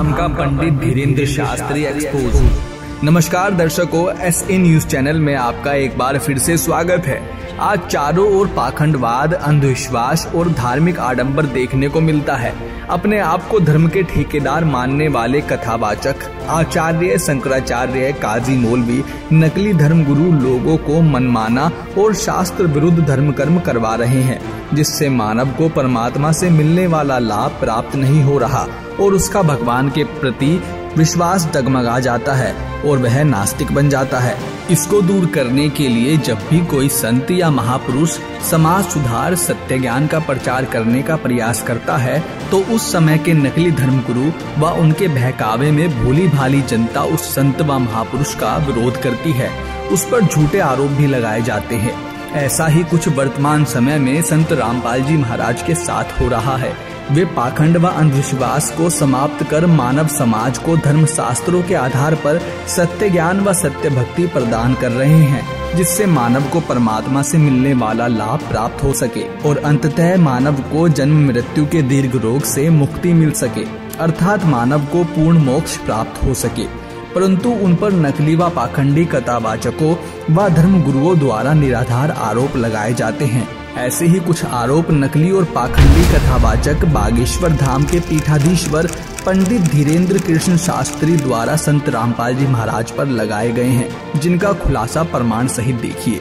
धाम का पंडित धीरेन्द्र शास्त्री एक्सपोज। नमस्कार दर्शकों, SA न्यूज चैनल में आपका एक बार फिर से स्वागत है। आज चारों ओर पाखंडवाद, अंधविश्वास और धार्मिक आडंबर देखने को मिलता है। अपने आप को धर्म के ठेकेदार मानने वाले कथावाचक, आचार्य, शंकराचार्य, काजी, मौलवी, नकली धर्म गुरु लोगों को मनमाना और शास्त्र विरुद्ध धर्म कर्म करवा रहे हैं, जिससे मानव को परमात्मा से मिलने वाला लाभ प्राप्त नहीं हो रहा और उसका भगवान के प्रति विश्वास डगमगा जाता है और वह नास्तिक बन जाता है। इसको दूर करने के लिए जब भी कोई संत या महापुरुष समाज सुधार, सत्य ज्ञान का प्रचार करने का प्रयास करता है, तो उस समय के नकली धर्मगुरु व उनके बहकावे में भोली भाली जनता उस संत व महापुरुष का विरोध करती है। उस पर झूठे आरोप भी लगाए जाते हैं। ऐसा ही कुछ वर्तमान समय में संत रामपाल जी महाराज के साथ हो रहा है। वे पाखंड व अंधविश्वास को समाप्त कर मानव समाज को धर्म शास्त्रों के आधार पर सत्य ज्ञान व सत्य भक्ति प्रदान कर रहे हैं, जिससे मानव को परमात्मा से मिलने वाला लाभ प्राप्त हो सके और अंततः मानव को जन्म मृत्यु के दीर्घ रोग से मुक्ति मिल सके, अर्थात मानव को पूर्ण मोक्ष प्राप्त हो सके। परंतु उन पर नकली व पाखंडी कथावाचकों व धर्म गुरुओं द्वारा निराधार आरोप लगाए जाते हैं। ऐसे ही कुछ आरोप नकली और पाखंडी कथावाचक बागेश्वर धाम के पीठाधीश्वर पंडित धीरेन्द्र कृष्ण शास्त्री द्वारा संत रामपाल जी महाराज पर लगाए गए हैं, जिनका खुलासा प्रमाण सहित देखिए।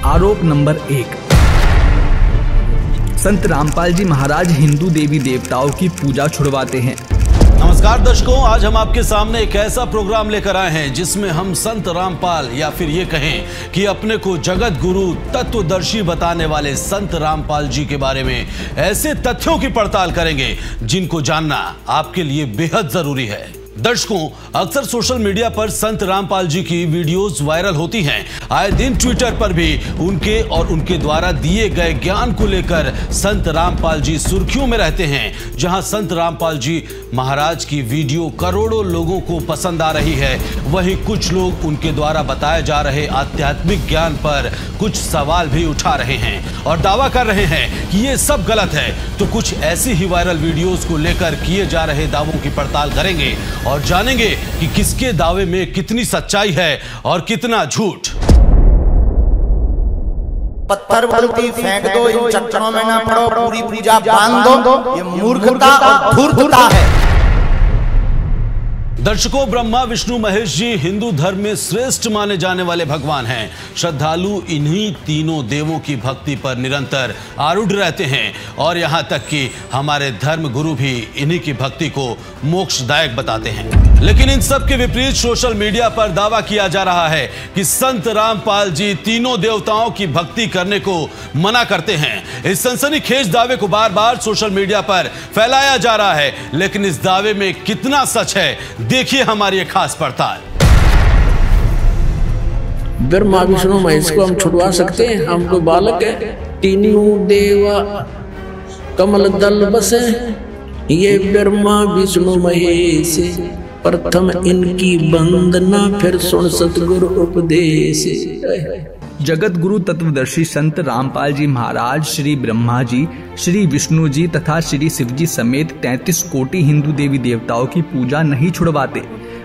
आरोप नंबर 1, संत रामपाल जी महाराज हिंदू देवी देवताओं की पूजा छुड़वाते हैं। नमस्कार दर्शकों, आज हम आपके सामने एक ऐसा प्रोग्राम लेकर आए हैं जिसमें हम संत रामपाल या फिर ये कहें कि अपने को जगत गुरु तत्वदर्शी बताने वाले संत रामपाल जी के बारे में ऐसे तथ्यों की पड़ताल करेंगे जिनको जानना आपके लिए बेहद जरूरी है। दर्शकों, अक्सर सोशल मीडिया पर संत रामपाल जी की वीडियोस वायरल होती हैं। आए दिन ट्विटर पर भी उनके और उनके द्वारा दिए गए ज्ञान को लेकर संत रामपाल जी सुर्खियों में रहते हैं। जहां संत रामपाल जी महाराज की वीडियो करोड़ों लोगों को पसंद आ रही है, वहीं कुछ लोग उनके द्वारा बताए जा रहे आध्यात्मिक ज्ञान पर कुछ सवाल भी उठा रहे हैं और दावा कर रहे हैं कि ये सब गलत है। तो कुछ ऐसी ही वायरल वीडियोस को लेकर किए जा रहे दावों की पड़ताल करेंगे और जानेंगे कि किसके दावे में कितनी सच्चाई है और कितना झूठ। पत्थर बल्टी फेंक दो, इन चट्टानों में ना पड़ो, पूरी पूजा बांध दो, ये मूर्खता और धूर्तता है। दर्शकों, ब्रह्मा विष्णु महेश जी हिंदू धर्म में श्रेष्ठ माने जाने वाले भगवान हैं। श्रद्धालु इन्हीं तीनों देवों की भक्ति पर निरंतर आरूढ़ रहते हैं और यहाँ तक कि हमारे धर्म गुरु भी इन्हीं की भक्ति को मोक्षदायक बताते हैं। लेकिन इन सब के विपरीत सोशल मीडिया पर दावा किया जा रहा है कि संत रामपाल जी तीनों देवताओं की भक्ति करने को मना करते हैं। इस सनसनीखेज दावे को बार बार सोशल मीडिया पर फैलाया जा रहा है, लेकिन इस दावे में कितना सच है, देखिए हमारी एक खास पड़ताल। ब्रह्मा विष्णु महेश को हम छुड़वा सकते हैं, हम तो बालक है। तीनों देवा कमल दल बसे, ये ब्रह्मा विष्णु महेश, प्रथम इनकी वंदना फिर सुन सतगुरु उपदेश। जगत गुरु तत्वदर्शी संत रामपाल जी महाराज श्री ब्रह्मा जी, श्री विष्णु जी तथा श्री शिव जी समेत 33 कोटि हिंदू देवी देवताओं की पूजा नहीं छुड़वाते,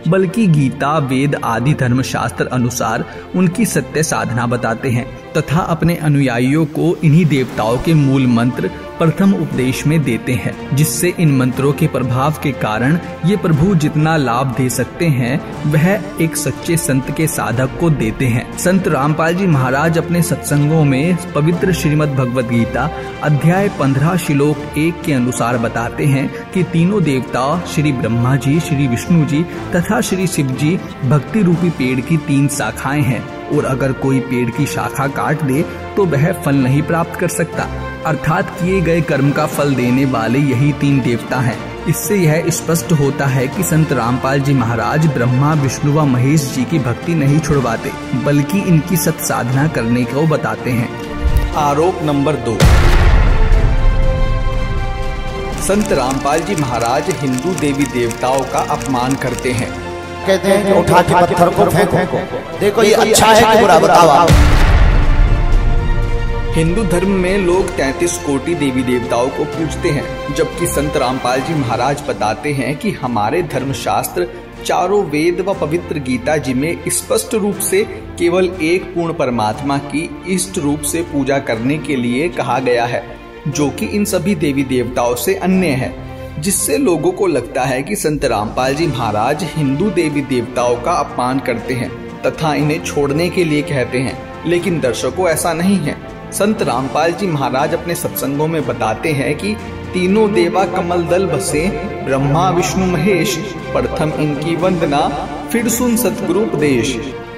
बल्कि गीता, वेद आदि धर्मशास्त्र अनुसार उनकी सत्य साधना बताते हैं तथा अपने अनुयायियों को इन्हीं देवताओं के मूल मंत्र प्रथम उपदेश में देते हैं, जिससे इन मंत्रों के प्रभाव के कारण ये प्रभु जितना लाभ दे सकते हैं वह एक सच्चे संत के साधक को देते हैं। संत रामपाल जी महाराज अपने सत्संगों में पवित्र श्रीमद् भगवद गीता अध्याय 15 श्लोक 1 के अनुसार बताते हैं कि तीनों देवता श्री ब्रह्मा जी, श्री विष्णु जी तथा श्री शिव जी भक्ति रूपी पेड़ की 3 शाखाएं हैं और अगर कोई पेड़ की शाखा काट दे तो वह फल नहीं प्राप्त कर सकता, अर्थात किए गए कर्म का फल देने वाले यही 3 देवता हैं। इससे यह स्पष्ट होता है कि संत रामपाल जी महाराज ब्रह्मा विष्णु व महेश जी की भक्ति नहीं छुड़वाते, बल्कि इनकी सत साधना करने को बताते हैं। आरोप नंबर 2, संत रामपाल जी महाराज हिंदू देवी देवताओं का अपमान करते हैं। कहते हैं कि उठा के पत्थर को फेंको, देखो ये अच्छा है कि बुरा, बताओ। हिंदू धर्म में लोग 33 कोटि देवी देवताओं को पूजते हैं, जबकि संत रामपाल जी महाराज बताते हैं कि हमारे धर्मशास्त्र चारों वेद व पवित्र गीता जी में स्पष्ट रूप से केवल एक पूर्ण परमात्मा की इष्ट रूप से पूजा करने के लिए कहा गया है, जो कि इन सभी देवी देवताओं से अन्य है, जिससे लोगों को लगता है कि संत रामपाल जी महाराज हिंदू देवी देवताओं का अपमान करते हैं तथा इन्हें छोड़ने के लिए कहते हैं। लेकिन दर्शकों, ऐसा नहीं है। संत रामपाल जी महाराज अपने सत्संगों में बताते हैं कि तीनों देवा कमल दल बसे, ब्रह्मा विष्णु महेश, प्रथम इनकी वंदना, फिर सुन सतगुरु उपदेश।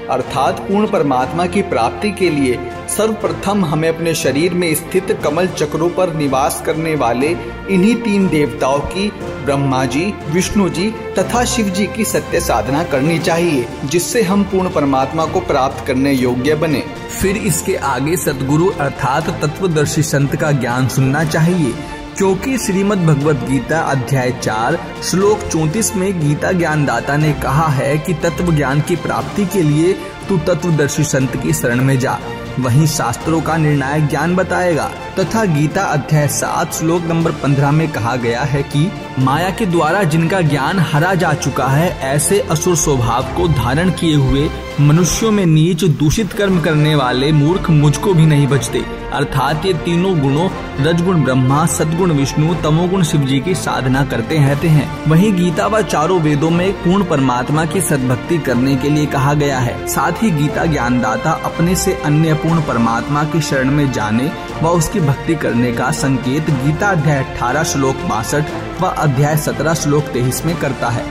अर्थात पूर्ण परमात्मा की प्राप्ति के लिए सर्वप्रथम हमें अपने शरीर में स्थित कमल चक्रों पर निवास करने वाले इन्हीं तीन देवताओं की, ब्रह्मा जी, विष्णु जी तथा शिव जी की सत्य साधना करनी चाहिए, जिससे हम पूर्ण परमात्मा को प्राप्त करने योग्य बने। फिर इसके आगे सतगुरु अर्थात तत्वदर्शी संत का ज्ञान सुनना चाहिए, क्योंकि श्रीमद् भगवत गीता अध्याय 4 श्लोक 34 में गीता ज्ञानदाता ने कहा है कि तत्व ज्ञान की प्राप्ति के लिए तू तत्वदर्शी संत की शरण में जा, वहीं शास्त्रों का निर्णायक ज्ञान बताएगा। तथा गीता अध्याय 7 श्लोक नंबर 15 में कहा गया है कि माया के द्वारा जिनका ज्ञान हरा जा चुका है, ऐसे असुर स्वभाव को धारण किए हुए मनुष्यों में नीच दूषित कर्म करने वाले मूर्ख मुझको भी नहीं बचते। अर्थात ये तीनों गुणों रजगुण ब्रह्मा, सद्गुण विष्णु, तमोगुण शिव जी की साधना करते रहते हैं। वहीं गीता व चारों वेदों में पूर्ण परमात्मा की सद्भक्ति करने के लिए कहा गया है। साथ ही गीता ज्ञानदाता अपने से अन्य पूर्ण परमात्मा की शरण में जाने व उसकी भक्ति करने का संकेत गीता अध्याय 18 श्लोक 62 व अध्याय 17 श्लोक 23 में करता है।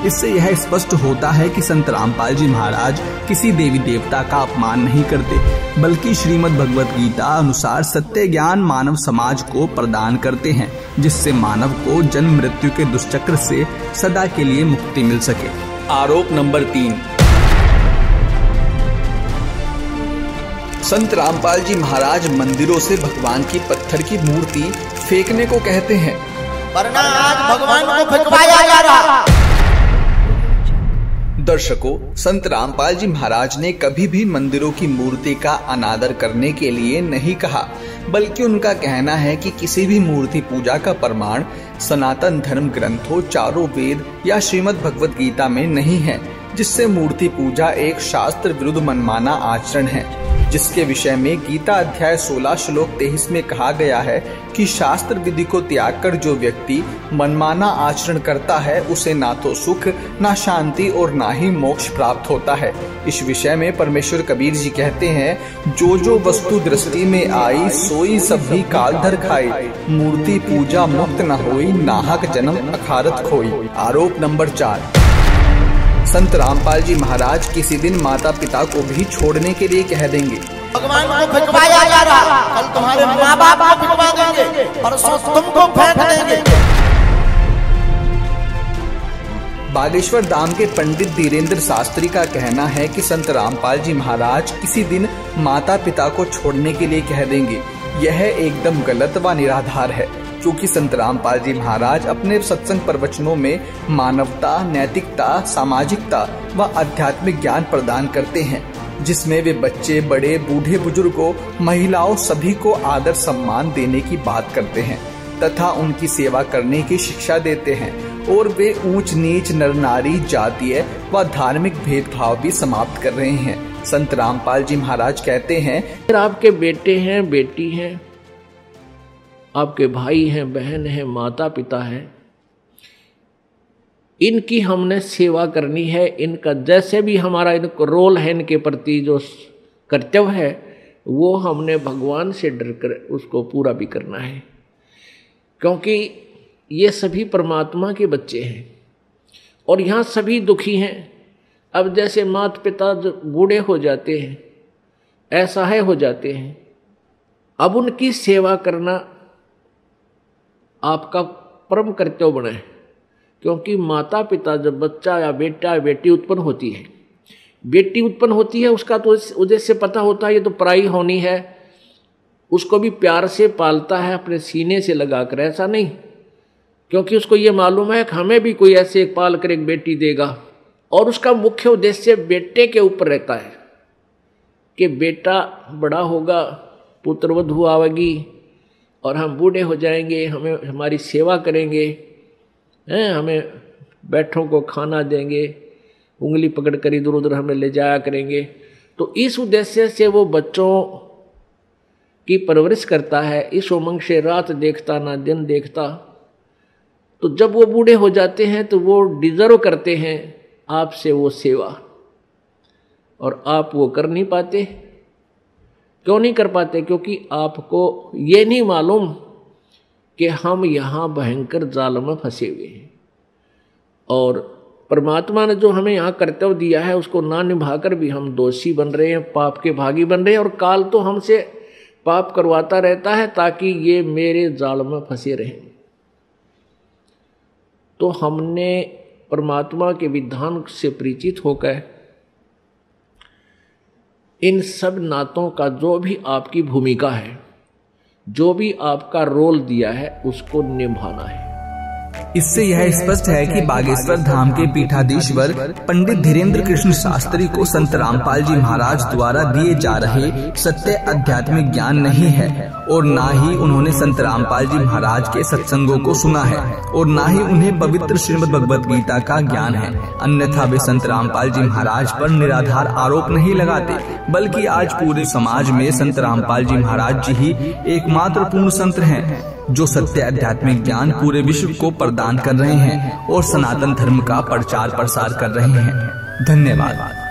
इससे यह स्पष्ट होता है कि संत रामपाल जी महाराज किसी देवी देवता का अपमान नहीं करते, बल्कि श्रीमद् भगवत गीता अनुसार सत्य ज्ञान मानव समाज को प्रदान करते हैं, जिससे मानव को जन्म मृत्यु के दुष्चक्र से सदा के लिए मुक्ति मिल सके। आरोप नंबर 3, संत रामपाल जी महाराज मंदिरों से भगवान की पत्थर की मूर्ति फेंकने को कहते हैं, वरना आज भगवान को फेंकवाया जा रहा। दर्शकों, संत रामपाल जी महाराज ने कभी भी मंदिरों की मूर्ति का अनादर करने के लिए नहीं कहा, बल्कि उनका कहना है कि किसी भी मूर्ति पूजा का प्रमाण सनातन धर्म ग्रंथों, चारों वेद या श्रीमद् भगवत गीता में नहीं है, जिससे मूर्ति पूजा एक शास्त्र विरुद्ध मनमाना आचरण है, जिसके विषय में गीता अध्याय 16 श्लोक 23 में कहा गया है कि शास्त्र विधि को त्याग कर जो व्यक्ति मनमाना आचरण करता है, उसे ना तो सुख, ना शांति और ना ही मोक्ष प्राप्त होता है। इस विषय में परमेश्वर कबीर जी कहते हैं, जो जो वस्तु दृष्टि में आई, सोई सभी काल धर खाई, मूर्ति पूजा मुक्त न होई, नाहक जन्म अखारत खोई। आरोप नंबर 4, संत रामपाल जी महाराज किसी दिन माता पिता को भी छोड़ने के लिए कह देंगे, भगवान को फेंकवाया जा रहा, कल तुम्हारे माँ बाप को फेंकवा देंगे, परसों तुमको फेंक देंगे। बागेश्वर धाम के पंडित धीरेन्द्र शास्त्री का कहना है कि संत रामपाल जी महाराज किसी दिन माता पिता को छोड़ने के लिए कह देंगे। यह एकदम गलत व निराधार है, क्योंकि संत रामपाल जी महाराज अपने सत्संग प्रवचनों में मानवता, नैतिकता, सामाजिकता व आध्यात्मिक ज्ञान प्रदान करते हैं, जिसमें वे बच्चे, बड़े, बूढ़े, बुजुर्गों, महिलाओं सभी को आदर सम्मान देने की बात करते हैं तथा उनकी सेवा करने की शिक्षा देते हैं, और वे ऊंच नीच, नर नारी, जातीय व धार्मिक भेदभाव भी समाप्त कर रहे हैं। संत रामपाल जी महाराज कहते हैं, आपके बेटे हैं, बेटी हैं, आपके भाई हैं, बहन हैं, माता पिता हैं, इनकी हमने सेवा करनी है। इनका जैसे भी हमारा इनको रोल है, इनके प्रति जो कर्तव्य है, वो हमने भगवान से डर कर उसको पूरा भी करना है, क्योंकि ये सभी परमात्मा के बच्चे हैं और यहाँ सभी दुखी हैं। अब जैसे माता पिता जो बूढ़े हो जाते हैं, असहाय हो जाते हैं, अब उनकी सेवा करना आपका परम कर्तव्य बना है, क्योंकि माता पिता जब बच्चा या बेटा या बेटी उत्पन्न होती है, उसका तो उद्देश्य पता होता है, ये तो पराई होनी है, उसको भी प्यार से पालता है, अपने सीने से लगा कर। ऐसा नहीं, क्योंकि उसको ये मालूम है कि हमें भी कोई ऐसे एक पाल कर एक बेटी देगा, और उसका मुख्य उद्देश्य बेटे के ऊपर रहता है कि बेटा बड़ा होगा पुत्रवधू आवेगी और हम बूढ़े हो जाएंगे, हमें हमारी सेवा करेंगे, हैं, हमें बैठों को खाना देंगे, उंगली पकड़ कर इधर उधर हमें ले जाया करेंगे। तो इस उद्देश्य से वो बच्चों की परवरिश करता है, इस उमंग से रात देखता ना दिन देखता। तो जब वो बूढ़े हो जाते हैं तो वो डिजर्व करते हैं आपसे वो सेवा, और आप वो कर नहीं पाते। क्यों नहीं कर पाते? क्योंकि आपको ये नहीं मालूम कि हम यहाँ भयंकर जाल में फंसे हुए हैं, और परमात्मा ने जो हमें यहाँ कर्तव्य दिया है उसको ना निभाकर भी हम दोषी बन रहे हैं, पाप के भागी बन रहे हैं, और काल तो हमसे पाप करवाता रहता है ताकि ये मेरे जाल में फंसे रहें। तो हमने परमात्मा के विधान से परिचित होकर इन सब नातों का जो भी आपकी भूमिका है, जो भी आपका रोल दिया है, उसको निभाना है। इससे यह स्पष्ट है कि बागेश्वर धाम के पीठाधीश्वर पंडित धीरेन्द्र कृष्ण शास्त्री को संत रामपाल जी महाराज द्वारा दिए जा रहे सत्य आध्यात्मिक ज्ञान नहीं है, और ना ही उन्होंने संत रामपाल जी महाराज के सत्संगों को सुना है, और ना ही उन्हें पवित्र श्रीमद् भगवत गीता का ज्ञान है। अन्यथा वे संत रामपाल जी महाराज पर निराधार आरोप नहीं लगाते, बल्कि आज पूरे समाज में संत रामपाल जी महाराज जी ही एकमात्र पूर्ण संत हैं जो सत्य आध्यात्मिक ज्ञान पूरे विश्व को प्रदान कर रहे हैं और सनातन धर्म का प्रचार प्रसार कर रहे हैं। धन्यवाद।